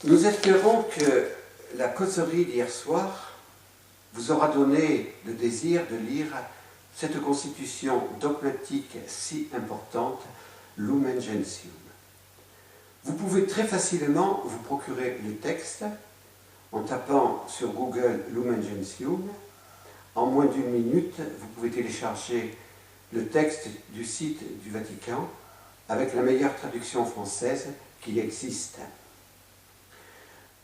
Nous espérons que la causerie d'hier soir vous aura donné le désir de lire cette constitution dogmatique si importante, Lumen Gentium. Vous pouvez très facilement vous procurer le texte en tapant sur Google Lumen Gentium. En moins d'une minute, vous pouvez télécharger le texte du site du Vatican avec la meilleure traduction française qui existe.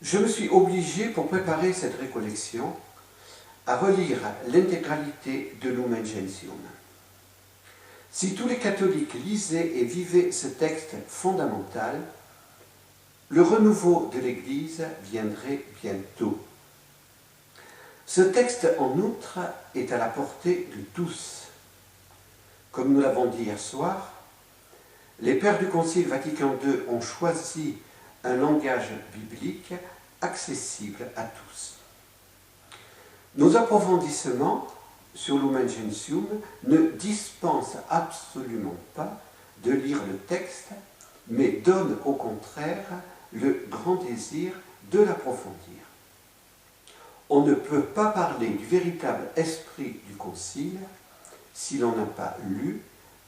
Je me suis obligé, pour préparer cette récollection, à relire l'intégralité de Lumen Gentium. Si tous les catholiques lisaient et vivaient ce texte fondamental, le renouveau de l'Église viendrait bientôt. Ce texte, en outre, est à la portée de tous. Comme nous l'avons dit hier soir, les pères du Concile Vatican II ont choisi un langage biblique accessible à tous. Nos approfondissements sur Lumen Gentium ne dispensent absolument pas de lire le texte, mais donnent au contraire le grand désir de l'approfondir. On ne peut pas parler du véritable esprit du Concile si l'on n'a pas lu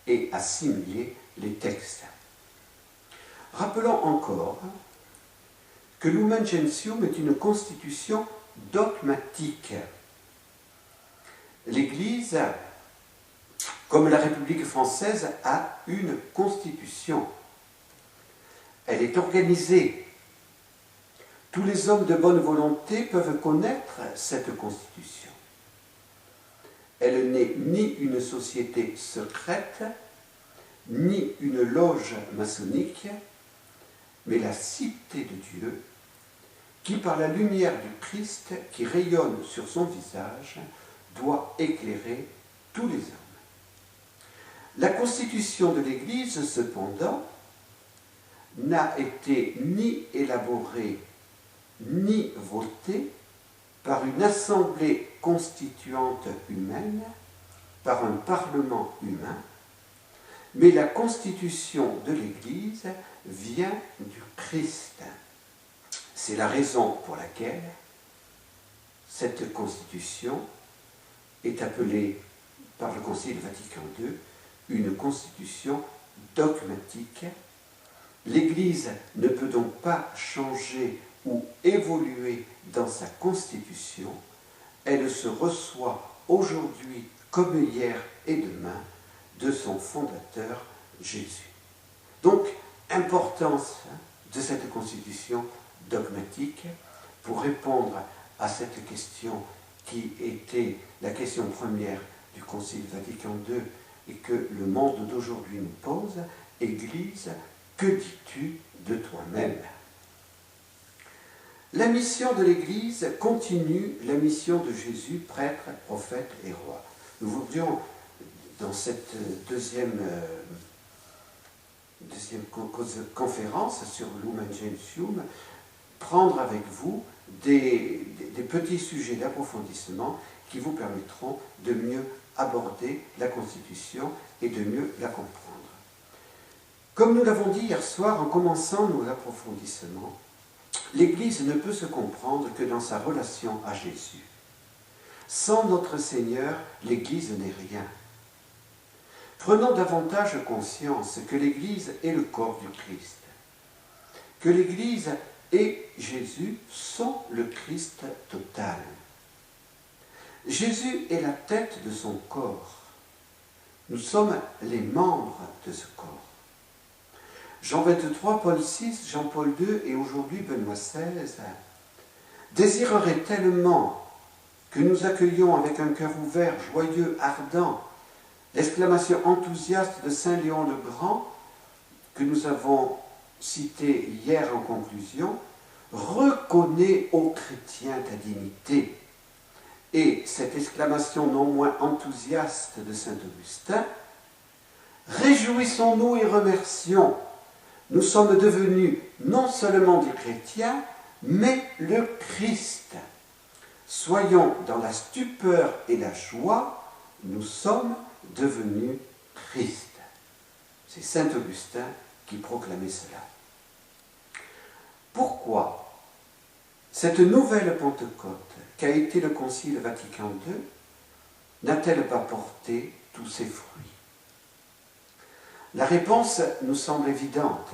et assimilé les textes. Rappelons encore que Lumen Gentium est une constitution dogmatique. L'Église, comme la République française, a une constitution. Elle est organisée. Tous les hommes de bonne volonté peuvent connaître cette constitution. Elle n'est ni une société secrète, ni une loge maçonnique, mais la cité de Dieu, qui par la lumière du Christ qui rayonne sur son visage, doit éclairer tous les hommes. La constitution de l'Église, cependant, n'a été ni élaborée ni votée par une assemblée constituante humaine, par un parlement humain, mais la constitution de l'Église vient du Christ. C'est la raison pour laquelle cette constitution est appelée par le Concile Vatican II une constitution dogmatique. L'Église ne peut donc pas changer ou évoluer dans sa constitution. Elle se reçoit aujourd'hui comme hier et demain de son fondateur Jésus. Donc, importance de cette constitution dogmatique pour répondre à cette question qui était la question première du Concile Vatican II et que le monde d'aujourd'hui nous pose. Église, que dis-tu de toi-même? La mission de l'Église continue la mission de Jésus, prêtre, prophète et roi. Nous voudrions, dans cette deuxième conférence sur Lumen Gentium, prendre avec vous des petits sujets d'approfondissement qui vous permettront de mieux aborder la Constitution et de mieux la comprendre. Comme nous l'avons dit hier soir en commençant nos approfondissements, l'Église ne peut se comprendre que dans sa relation à Jésus. Sans notre Seigneur, l'Église n'est rien. Prenons davantage conscience que l'Église est le corps du Christ, que l'Église et Jésus sont le Christ total. Jésus est la tête de son corps. Nous sommes les membres de ce corps. Jean 23, Paul VI, Jean-Paul II et aujourd'hui Benoît XVI désireraient tellement que nous accueillions avec un cœur ouvert, joyeux, ardent, l'exclamation enthousiaste de Saint Léon le Grand que nous avons citée hier en conclusion, « Reconnais aux chrétiens ta dignité ». Et cette exclamation non moins enthousiaste de saint Augustin, « Réjouissons-nous et remercions ». Nous sommes devenus non seulement des chrétiens, mais le Christ. Soyons dans la stupeur et la joie, nous sommes devenus Christ. C'est saint Augustin qui proclamait cela. Pourquoi Cette nouvelle Pentecôte qu'a été le Concile Vatican II n'a-t-elle pas porté tous ses fruits? La réponse nous semble évidente.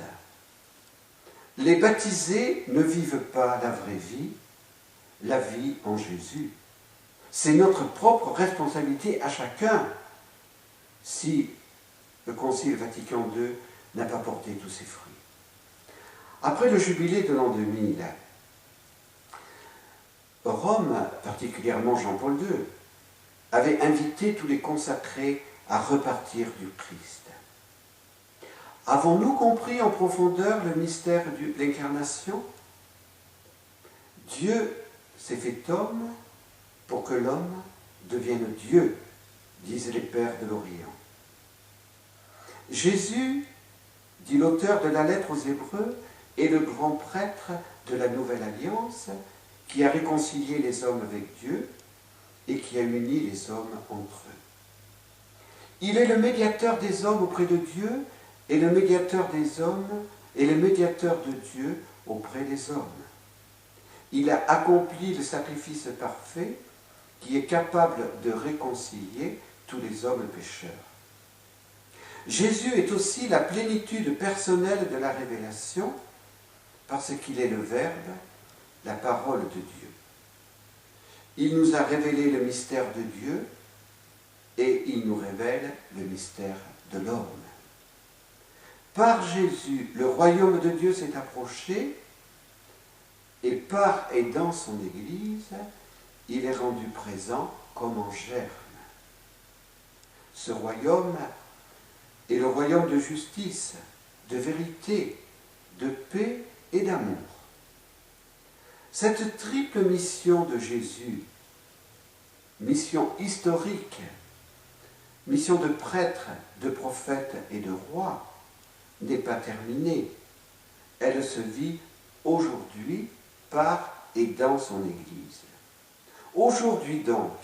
Les baptisés ne vivent pas la vraie vie, la vie en Jésus. C'est notre propre responsabilité à chacun si le Concile Vatican II n'a pas porté tous ses fruits. Après le jubilé de l'an 2000, Rome, particulièrement Jean-Paul II, avait invité tous les consacrés à repartir du Christ. Avons-nous compris en profondeur le mystère de l'incarnation? Dieu s'est fait homme pour que l'homme devienne Dieu, disent les pères de l'Orient. Jésus, dit l'auteur de la lettre aux Hébreux, est le grand prêtre de la Nouvelle Alliance qui a réconcilié les hommes avec Dieu et qui a uni les hommes entre eux. Il est le médiateur des hommes auprès de Dieu et le médiateur des hommes et le médiateur de Dieu auprès des hommes. Il a accompli le sacrifice parfait qui est capable de réconcilier tous les hommes pécheurs. Jésus est aussi la plénitude personnelle de la révélation parce qu'il est le Verbe, la parole de Dieu. Il nous a révélé le mystère de Dieu et il nous révèle le mystère de l'homme. Par Jésus, le royaume de Dieu s'est approché et par et dans son Église, il est rendu présent comme en germe. Ce royaume est le royaume de justice, de vérité, de paix et d'amour. Cette triple mission de Jésus, mission historique, mission de prêtre, de prophète et de roi, n'est pas terminée. Elle se vit aujourd'hui par et dans son Église. Aujourd'hui donc,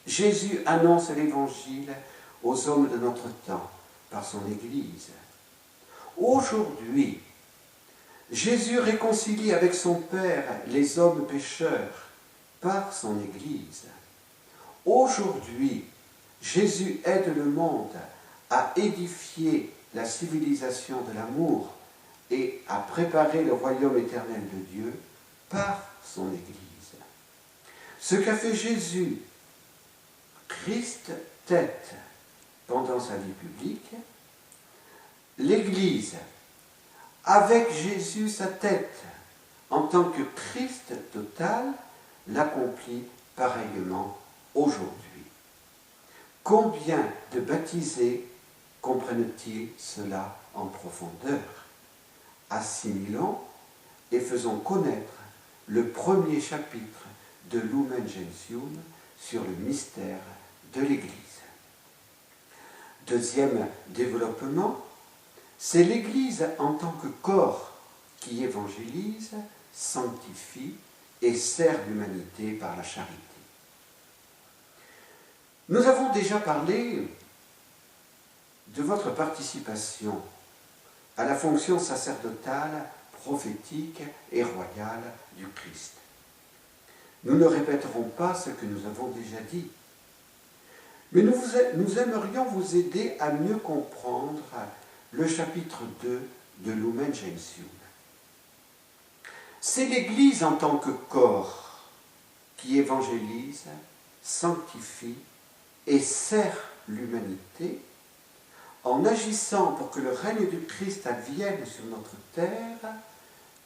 Jésus annonce l'Évangile aux hommes de notre temps par son Église. Aujourd'hui, Jésus réconcilie avec son Père les hommes pécheurs par son Église. Aujourd'hui, Jésus aide le monde à édifier la civilisation de l'amour et à préparer le royaume éternel de Dieu par son Église. Ce qu'a fait Jésus, Christ tête, pendant sa vie publique, l'Église, avec Jésus sa tête, en tant que Christ total, l'accomplit pareillement aujourd'hui. Combien de baptisés comprennent-ils cela en profondeur? Assimilons et faisons connaître le premier chapitre de Lumen Gentium sur le mystère de l'Église. Deuxième développement, c'est l'Église en tant que corps qui évangélise, sanctifie et sert l'humanité par la charité. Nous avons déjà parlé de votre participation à la fonction sacerdotale, prophétique et royale du Christ. Nous ne répéterons pas ce que nous avons déjà dit, mais nous aimerions vous aider à mieux comprendre le chapitre 2 de Lumen Gentium. C'est l'Église en tant que corps qui évangélise, sanctifie et sert l'humanité en agissant pour que le règne du Christ advienne sur notre terre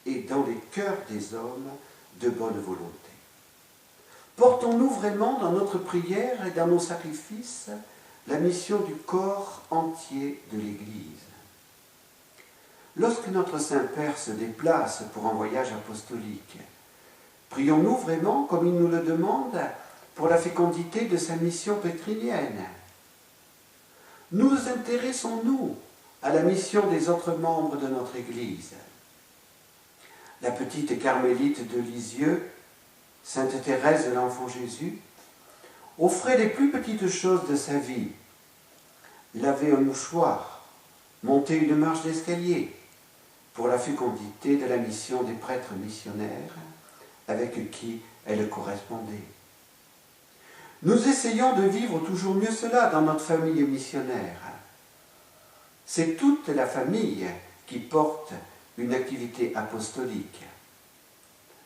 et dans les cœurs des hommes de bonne volonté. Portons-nous vraiment dans notre prière et dans nos sacrifices la mission du corps entier de l'Église. Lorsque notre Saint-Père se déplace pour un voyage apostolique, prions-nous vraiment comme il nous le demande pour la fécondité de sa mission pétrinienne? Nous intéressons-nous à la mission des autres membres de notre Église? La petite carmélite de Lisieux, Sainte Thérèse de l'Enfant Jésus, offrait les plus petites choses de sa vie. Laver un mouchoir, monter une marche d'escalier, pour la fécondité de la mission des prêtres missionnaires avec qui elle correspondait. Nous essayons de vivre toujours mieux cela dans notre famille missionnaire. C'est toute la famille qui porte une activité apostolique.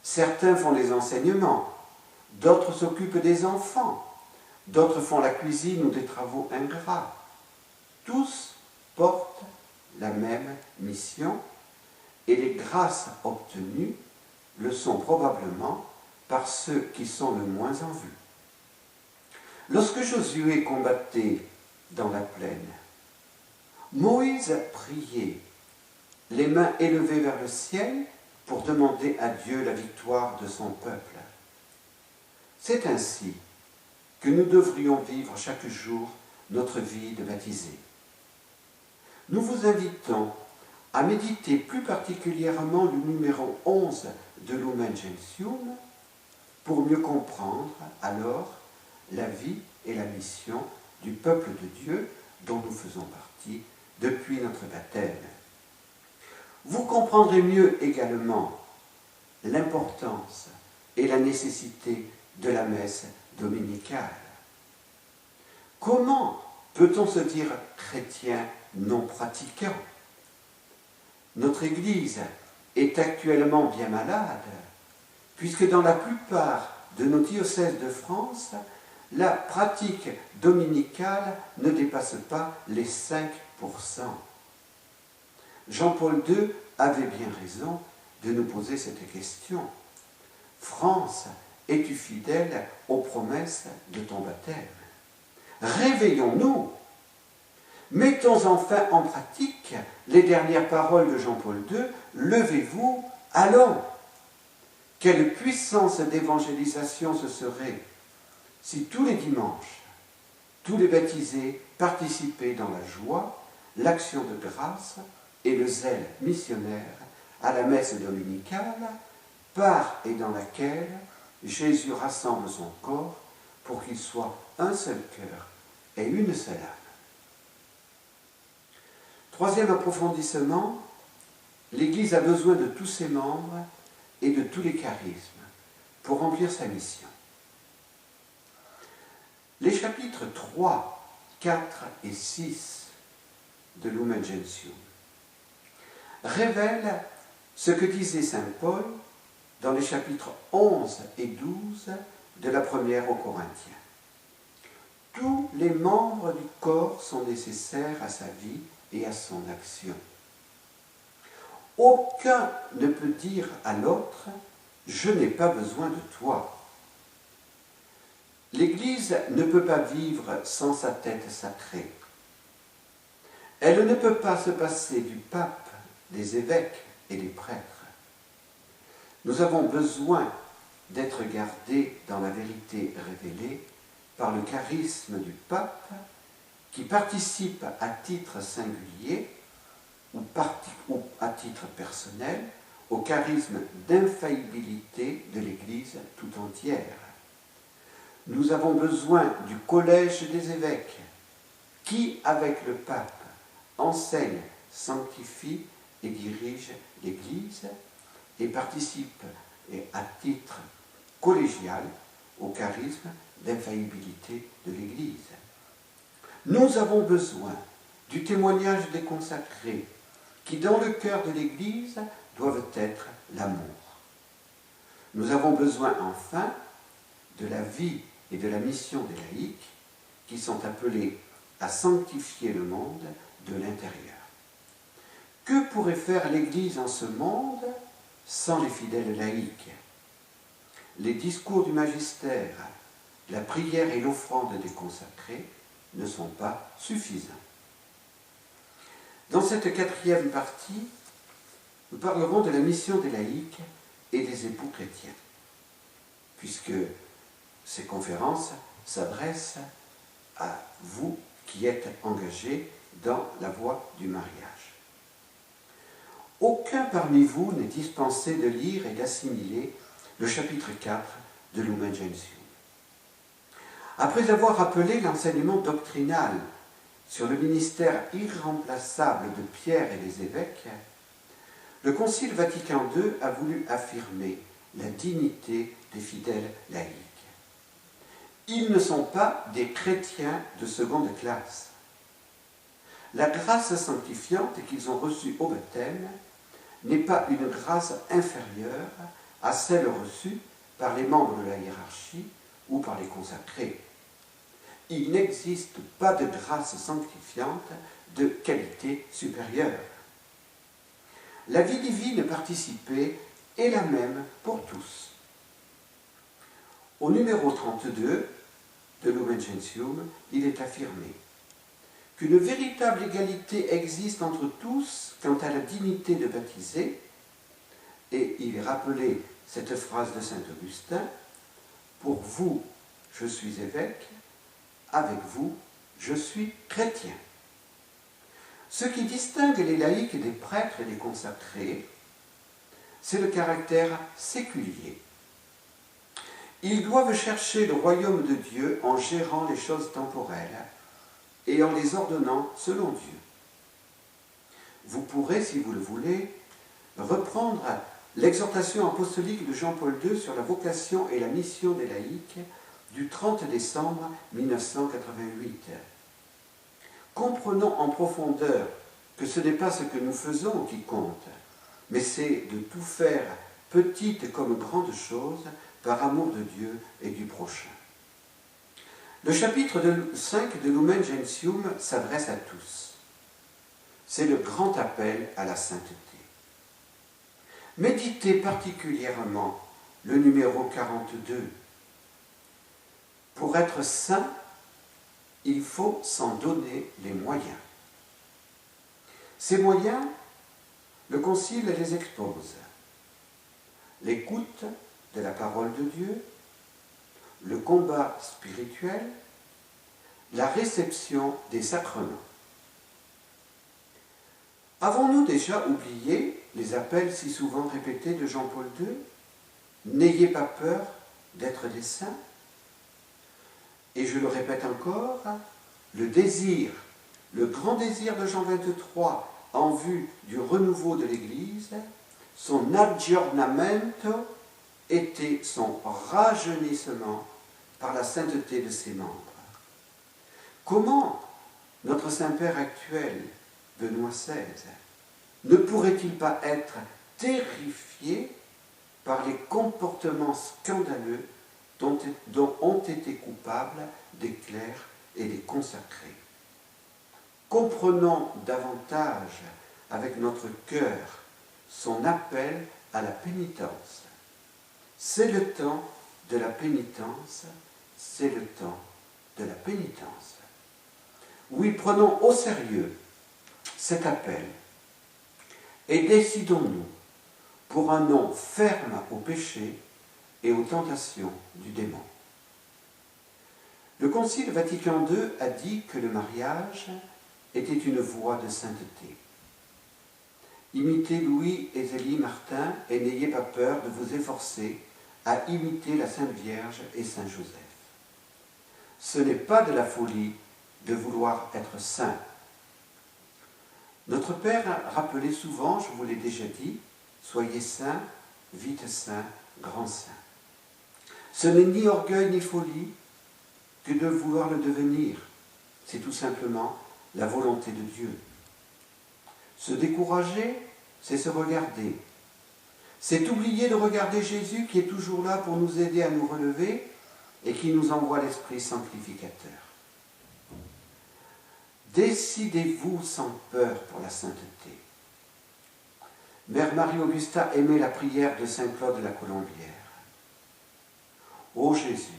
Certains font les enseignements, d'autres s'occupent des enfants, d'autres font la cuisine ou des travaux ingrats. Tous portent la même mission et les grâces obtenues le sont probablement par ceux qui sont le moins en vue. Lorsque Josué combattait dans la plaine, Moïse priait, les mains élevées vers le ciel pour demander à Dieu la victoire de son peuple. C'est ainsi que nous devrions vivre chaque jour notre vie de baptisé. Nous vous invitons à méditer plus particulièrement le numéro 11 de Lumen Gentium pour mieux comprendre alors la vie et la mission du peuple de Dieu dont nous faisons partie depuis notre baptême. Vous comprendrez mieux également l'importance et la nécessité de la messe dominicale. Comment peut-on se dire chrétien non pratiquant? Notre Église est actuellement bien malade, puisque dans la plupart de nos diocèses de France, la pratique dominicale ne dépasse pas les 5%. Jean-Paul II avait bien raison de nous poser cette question. France, es-tu fidèle aux promesses de ton baptême? Réveillons-nous. Mettons enfin en pratique les dernières paroles de Jean-Paul II. Levez-vous, allons. Quelle puissance d'évangélisation ce serait si tous les dimanches, tous les baptisés participaient dans la joie, l'action de grâce et le zèle missionnaire à la messe dominicale, par et dans laquelle Jésus rassemble son corps pour qu'il soit un seul cœur et une seule âme. Troisième approfondissement, l'Église a besoin de tous ses membres et de tous les charismes pour remplir sa mission. Les chapitres 3, 4 et 6 de Lumen Gentium révèlent ce que disait saint Paul dans les chapitres 11 et 12 de la première aux Corinthiens. Tous les membres du corps sont nécessaires à sa vie et à son action. Aucun ne peut dire à l'autre « je n'ai pas besoin de toi ». L'Église ne peut pas vivre sans sa tête sacrée. Elle ne peut pas se passer du pape, des évêques et des prêtres. Nous avons besoin d'être gardés dans la vérité révélée par le charisme du pape qui participe à titre singulier ou à titre personnel au charisme d'infaillibilité de l'Église tout entière. Nous avons besoin du collège des évêques qui, avec le pape, enseigne, sanctifie et dirige l'Église et participe à titre collégial au charisme d'infaillibilité de l'Église. Nous avons besoin du témoignage des consacrés qui, dans le cœur de l'Église, doivent être l'amour. Nous avons besoin enfin de la vie et de la mission des laïcs qui sont appelés à sanctifier le monde de l'intérieur. Que pourrait faire l'Église en ce monde sans les fidèles laïcs? Les discours du magistère, la prière et l'offrande des consacrés ne sont pas suffisants. Dans cette quatrième partie, nous parlerons de la mission des laïcs et des époux chrétiens, puisque ces conférences s'adressent à vous qui êtes engagés dans la voie du mariage. Aucun parmi vous n'est dispensé de lire et d'assimiler le chapitre 4 de Lumen Gentium. Après avoir rappelé l'enseignement doctrinal sur le ministère irremplaçable de Pierre et des évêques, le Concile Vatican II a voulu affirmer la dignité des fidèles laïcs. Ils ne sont pas des chrétiens de seconde classe. La grâce sanctifiante qu'ils ont reçue au baptême n'est pas une grâce inférieure à celle reçue par les membres de la hiérarchie ou par les consacrés. Il n'existe pas de grâce sanctifiante de qualité supérieure. La vie divine participée est la même pour tous. Au numéro 32 de Lumen Gentium, il est affirmé qu'une véritable égalité existe entre tous quant à la dignité de baptisé, et il est rappelé cette phrase de saint Augustin: « Pour vous, je suis évêque, avec vous, je suis chrétien ». Ce qui distingue les laïcs des prêtres et des consacrés, c'est le caractère séculier. Ils doivent chercher le royaume de Dieu en gérant les choses temporelles et en les ordonnant selon Dieu. Vous pourrez, si vous le voulez, reprendre l'exhortation apostolique de Jean-Paul II sur la vocation et la mission des laïcs du 30 décembre 1988. Comprenons en profondeur que ce n'est pas ce que nous faisons qui compte, mais c'est de tout faire, petites comme grandes choses, par amour de Dieu et du prochain. Le chapitre 5 de Lumen Gentium s'adresse à tous. C'est le grand appel à la sainteté. Méditez particulièrement le numéro 42. Pour être saint, il faut s'en donner les moyens. Ces moyens, le Concile les expose. L'écoute de la parole de Dieu, le combat spirituel, la réception des sacrements. Avons-nous déjà oublié les appels si souvent répétés de Jean-Paul II? N'ayez pas peur d'être des saints. Et je le répète encore, le désir, le grand désir de Jean 23 en vue du renouveau de l'Église, son aggiornamento était son rajeunissement par la sainteté de ses membres. Comment notre Saint-Père actuel, Benoît XVI, ne pourrait-il pas être terrifié par les comportements scandaleux dont ont été coupables des clercs et des consacrés? Comprenons davantage avec notre cœur son appel à la pénitence. C'est le temps de la pénitence, c'est le temps de la pénitence. Oui, prenons au sérieux cet appel et décidons-nous pour un non ferme au péché et aux tentations du démon. Le Concile Vatican II a dit que le mariage était une voie de sainteté. Imitez Louis et Zélie Martin et n'ayez pas peur de vous efforcer à imiter la Sainte Vierge et Saint Joseph. Ce n'est pas de la folie de vouloir être saint. Notre Père rappelait souvent, je vous l'ai déjà dit, soyez saints, vite saints, grands saints. Ce n'est ni orgueil ni folie que de vouloir le devenir. C'est tout simplement la volonté de Dieu. Se décourager, c'est se regarder. C'est oublier de regarder Jésus qui est toujours là pour nous aider à nous relever et qui nous envoie l'Esprit sanctificateur. Décidez-vous sans peur pour la sainteté. Mère Marie-Augusta aimait la prière de saint Claude de la Colombière. Ô Jésus,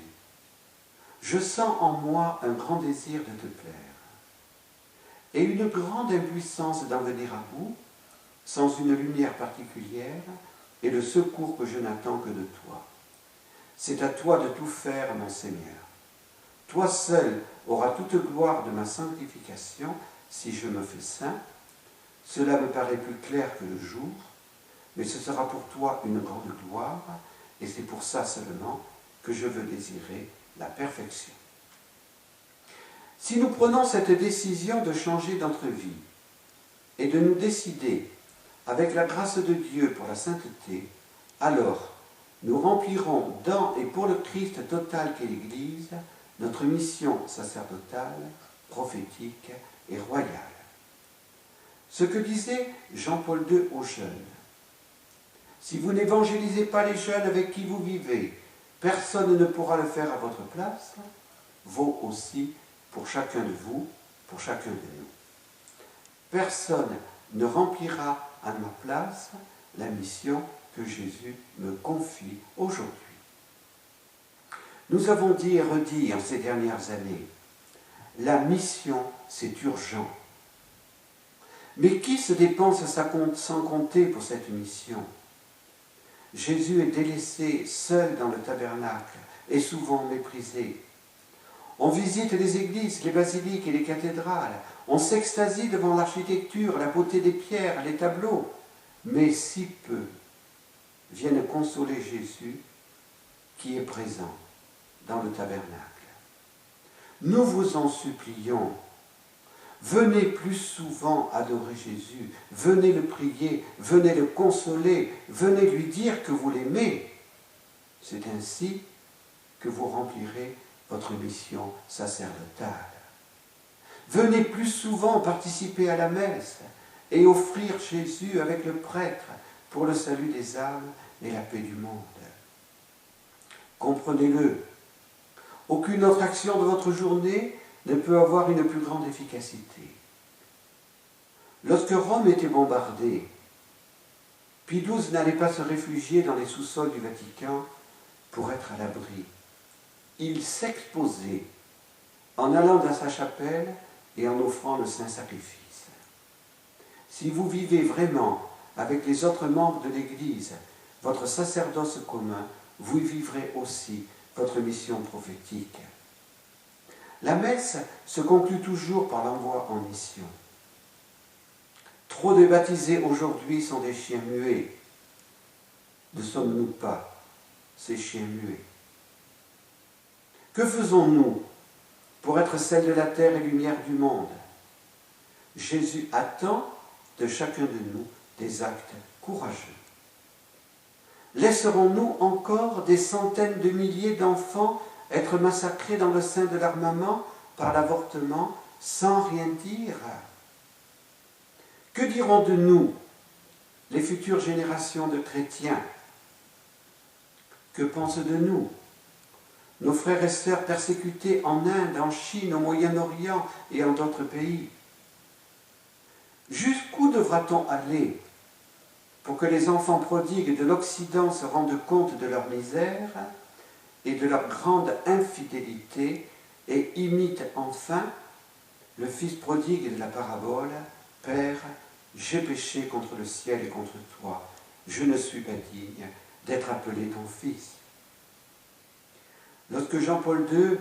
je sens en moi un grand désir de te plaire et une grande impuissance d'en venir à bout, sans une lumière particulière et le secours que je n'attends que de toi. C'est à toi de tout faire, mon Seigneur. Toi seul auras toute gloire de ma sanctification si je me fais saint. Cela me paraît plus clair que le jour, mais ce sera pour toi une grande gloire, et c'est pour ça seulement que je veux désirer la perfection. Si nous prenons cette décision de changer notre vie et de nous décider avec la grâce de Dieu pour la sainteté, alors nous remplirons dans et pour le Christ total qu'est l'Église notre mission sacerdotale, prophétique et royale. Ce que disait Jean-Paul II aux jeunes: si vous n'évangélisez pas les jeunes avec qui vous vivez, personne ne pourra le faire à votre place, vaut aussi pour chacun de vous, pour chacun de nous. Personne ne remplira à ma place la mission que Jésus me confie aujourd'hui. Nous avons dit et redit en ces dernières années, la mission, c'est urgent. Mais qui se dépense sans compter pour cette mission? Jésus est délaissé, seul dans le tabernacle, et souvent méprisé. On visite les églises, les basiliques et les cathédrales. On s'extasie devant l'architecture, la beauté des pierres, les tableaux. Mais si peu viennent consoler Jésus qui est présent dans le tabernacle. Nous vous en supplions, venez plus souvent adorer Jésus, venez le prier, venez le consoler, venez lui dire que vous l'aimez. C'est ainsi que vous remplirez votre mission sacerdotale. Venez plus souvent participer à la messe et offrir Jésus avec le prêtre pour le salut des âmes et la paix du monde. Comprenez-le, aucune autre action de votre journée ne peut avoir une plus grande efficacité. Lorsque Rome était bombardée, Pie XII n'allait pas se réfugier dans les sous-sols du Vatican pour être à l'abri. Il s'exposait en allant dans sa chapelle et en offrant le saint sacrifice. Si vous vivez vraiment avec les autres membres de l'Église votre sacerdoce commun, vous vivrez aussi votre mission prophétique. La messe se conclut toujours par l'envoi en mission. Trop de baptisés aujourd'hui sont des chiens muets. Ne sommes-nous pas ces chiens muets? Que faisons-nous pour être sel de la terre et lumière du monde? Jésus attend de chacun de nous des actes courageux. Laisserons-nous encore des centaines de milliers d'enfants être massacrés dans le sein de leur maman par l'avortement sans rien dire? Que diront de nous les futures générations de chrétiens? Que pensent de nous nos frères et sœurs persécutés en Inde, en Chine, au Moyen-Orient et en d'autres pays? Jusqu'où devra-t-on aller pour que les enfants prodigues de l'Occident se rendent compte de leur misère et de leur grande infidélité et imitent enfin le fils prodigue de la parabole: Père, j'ai péché contre le ciel et contre toi, je ne suis pas digne d'être appelé ton fils. Lorsque Jean-Paul II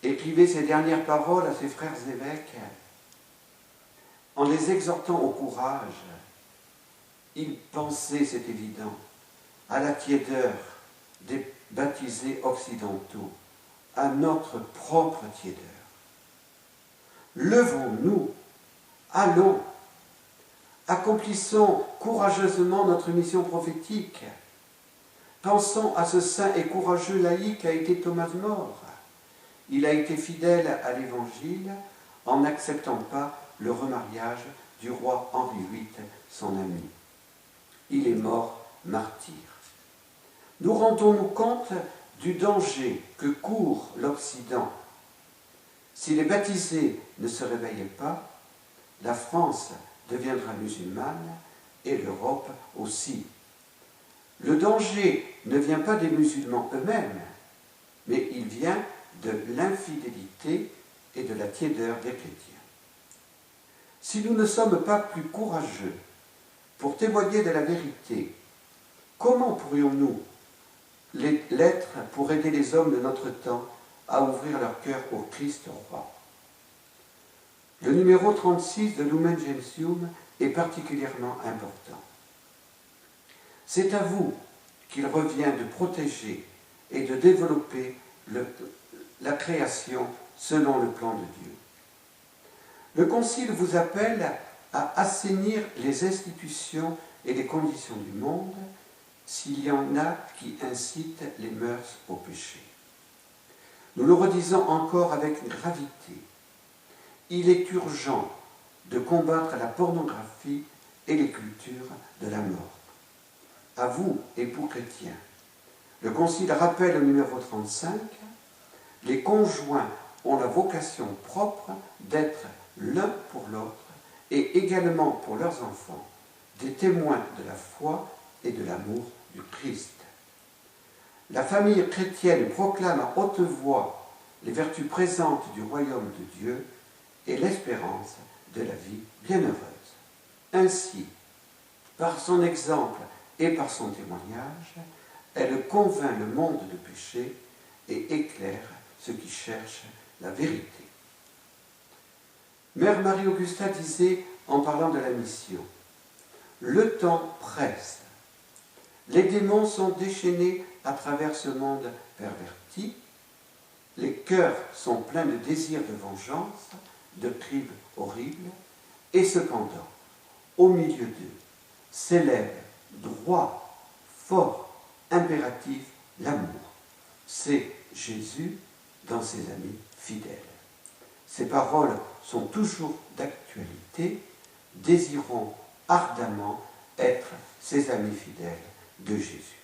écrivait ses dernières paroles à ses frères évêques, en les exhortant au courage, il pensait, c'est évident, à la tiédeur des baptisés occidentaux, à notre propre tiédeur. Levons-nous, allons, accomplissons courageusement notre mission prophétique. Pensons à ce saint et courageux laïc qu'a été Thomas More. Il a été fidèle à l'Évangile en n'acceptant pas le remariage du roi Henri VIII, son ami. Il est mort martyr. Nous rendons-nous compte du danger que court l'Occident? Si les baptisés ne se réveillaient pas, la France deviendra musulmane et l'Europe aussi. Le danger ne vient pas des musulmans eux-mêmes, mais il vient de l'infidélité et de la tiédeur des chrétiens. Si nous ne sommes pas plus courageux pour témoigner de la vérité, comment pourrions-nous l'être pour aider les hommes de notre temps à ouvrir leur cœur au Christ roi? Le numéro 36 de Lumen Gentium est particulièrement important. C'est à vous qu'il revient de protéger et de développer la création selon le plan de Dieu. Le Concile vous appelle à assainir les institutions et les conditions du monde s'il y en a qui incitent les mœurs au péché. Nous le redisons encore avec gravité. Il est urgent de combattre la pornographie et les cultures de la mort. À vous, époux chrétiens, le Concile rappelle au numéro 35, les conjoints ont la vocation propre d'être l'un pour l'autre et également pour leurs enfants, des témoins de la foi et de l'amour du Christ. La famille chrétienne proclame à haute voix les vertus présentes du royaume de Dieu et l'espérance de la vie bienheureuse. Ainsi, par son exemple et par son témoignage, elle convainc le monde de péché et éclaire ceux qui cherchent la vérité. Mère Marie-Augusta disait, en parlant de la mission, « Le temps presse. Les démons sont déchaînés à travers ce monde perverti. Les cœurs sont pleins de désirs de vengeance, de crimes horribles, et cependant, au milieu d'eux, s'élève droit, fort, impératif, l'amour. C'est Jésus dans ses amis fidèles. » Ces paroles sont toujours d'actualité. Désirons ardemment être ses amis fidèles de Jésus.